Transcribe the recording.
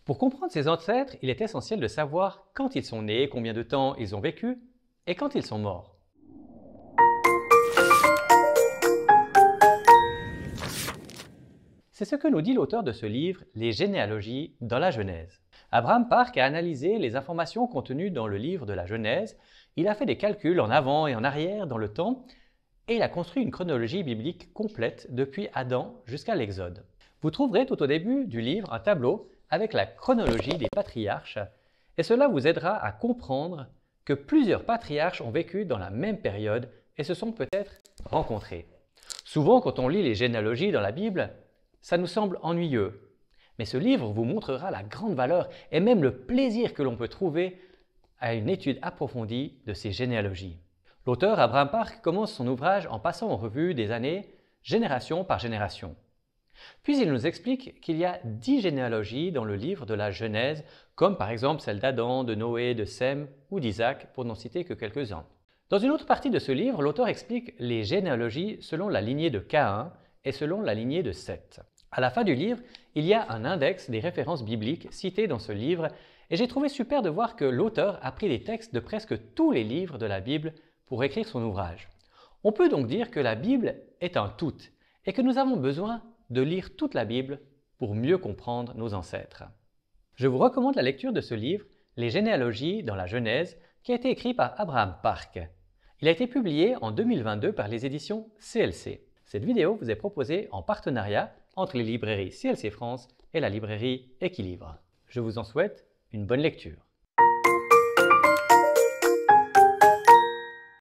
Pour comprendre ses ancêtres, il est essentiel de savoir quand ils sont nés, combien de temps ils ont vécu et quand ils sont morts. C'est ce que nous dit l'auteur de ce livre, Les généalogies dans la Genèse. Abraham Park a analysé les informations contenues dans le livre de la Genèse, il a fait des calculs en avant et en arrière dans le temps, et il a construit une chronologie biblique complète depuis Adam jusqu'à l'Exode. Vous trouverez tout au début du livre un tableau avec la chronologie des patriarches, et cela vous aidera à comprendre que plusieurs patriarches ont vécu dans la même période et se sont peut-être rencontrés. Souvent, quand on lit les généalogies dans la Bible, ça nous semble ennuyeux, mais ce livre vous montrera la grande valeur et même le plaisir que l'on peut trouver à une étude approfondie de ces généalogies. L'auteur Abraham Park commence son ouvrage en passant en revue des années, génération par génération. Puis il nous explique qu'il y a 10 généalogies dans le livre de la Genèse, comme par exemple celle d'Adam, de Noé, de Sem ou d'Isaac, pour n'en citer que quelques-uns. Dans une autre partie de ce livre, l'auteur explique les généalogies selon la lignée de Caïn et selon la lignée de Seth. À la fin du livre, il y a un index des références bibliques citées dans ce livre et j'ai trouvé super de voir que l'auteur a pris des textes de presque tous les livres de la Bible pour écrire son ouvrage. On peut donc dire que la Bible est un tout et que nous avons besoin de lire toute la Bible pour mieux comprendre nos ancêtres. Je vous recommande la lecture de ce livre, Les généalogies dans la Genèse, qui a été écrit par Abraham Park. Il a été publié en 2022 par les éditions CLC. Cette vidéo vous est proposée en partenariat entre les librairies CLC France et la librairie Équilibre. Je vous en souhaite une bonne lecture.